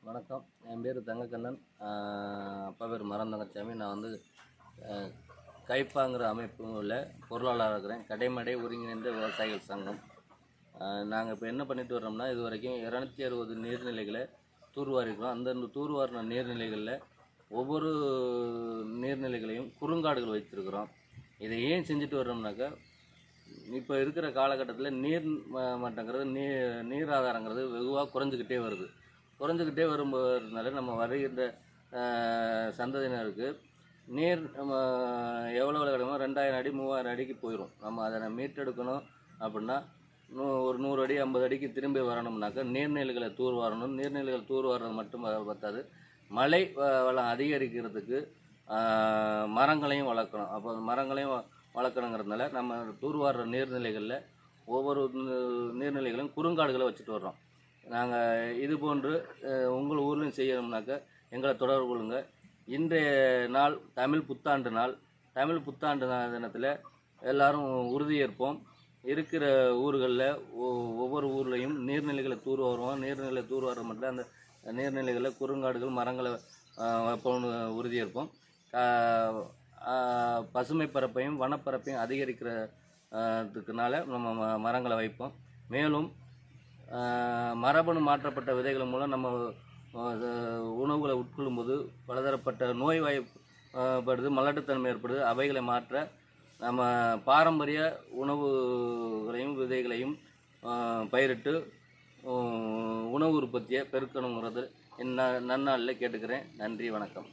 வணக்கம். என் பேர் தங்கக்கண்ணன். அப்பா பேர் மரந்தங்கச்சாமி. நான் வந்து கைப்பாங்கிற அமைப்புல பொருளாளராக இருக்கிறேன். கடைமடை ஒருங்கிணைந்த விவசாயிகள் சங்கம். நாங்கள் இப்போ என்ன பண்ணிட்டு வர்றோம்னா, இது வரைக்கும் 260 நீர்நிலைகளை தூர்வாரிக்கிறோம். அந்தந்த தூர்வாரின நீர்நிலைகளில் ஒவ்வொரு நீர்நிலைகளையும் குறுங்காடுகள் வைத்திருக்கிறோம். இதை ஏன் செஞ்சுட்டு வர்றோம்னாக்கா, இப்போ இருக்கிற காலகட்டத்தில் நீர் மட்டங்கிறது நீர் ஆதாரங்கிறது வெகுவாக குறைஞ்சிக்கிட்டே வரும்போதுனால நம்ம வருகின்ற சந்ததியினருக்கு நீர் நம்ம எவ்வளோ கிடைக்குமோ 2000 அடி 3000 அடிக்கு போயிடும். நம்ம அதை மீட்டெடுக்கணும் அப்படின்னா ஒரு 100 அடி 50 அடிக்கு திரும்பி வரணும்னாக்கா நீர்நிலைகளை தூர்வாரணும். நீர்நிலைகள் தூர்வாரது மட்டும் பத்தாது, மழை வளம் அதிகரிக்கிறதுக்கு மரங்களையும் வளர்க்கணும். அப்போ மரங்களையும் வளர்க்கணுங்கிறதுனால நம்ம தூர்வார நீர்நிலைகளில் ஒவ்வொரு நீர்நிலைகளையும் குறுங்காடுகளை வச்சுட்டு வர்றோம். நாங்கள் இது போன்று உங்கள் ஊர்லையும் செய்யணும்னாக்க எங்களை தொடர்பு கொள்ளுங்க. இன்றைய நாள் தமிழ் புத்தாண்டு தினத்தில் எல்லாரும் உறுதியேற்போம். இருக்கிற ஊர்களில் ஒவ்வொரு ஊர்லேயும் நீர்நிலைகளை தூர்வாருவோம். நீர்நிலை தூர்வார மட்டும் அந்த நீர்நிலைகளில் குறுங்காடுகள் மரங்களை வைப்போம்னு உறுதியேற்போம். பசுமை பரப்பையும் வனப்பரப்பையும் அதிகரிக்கிறதுக்குனால நம்ம மரங்களை வைப்போம். மேலும் மரபணு மாற்றப்பட்ட விதைகள் மூலம் நம்ம உணவுகளை உட்கொள்ளும்போது பலதரப்பட்ட நோய் வாய்ப்படுது, மலட்டுத்தன்மை ஏற்படுது. அவைகளை மாற்ற நம்ம பாரம்பரிய உணவுகளையும் விதைகளையும் பயிரிட்டு உணவு உற்பத்தியை பெருக்கணுங்கிறது நன்னாளில் கேட்டுக்கிறேன். நன்றி, வணக்கம்.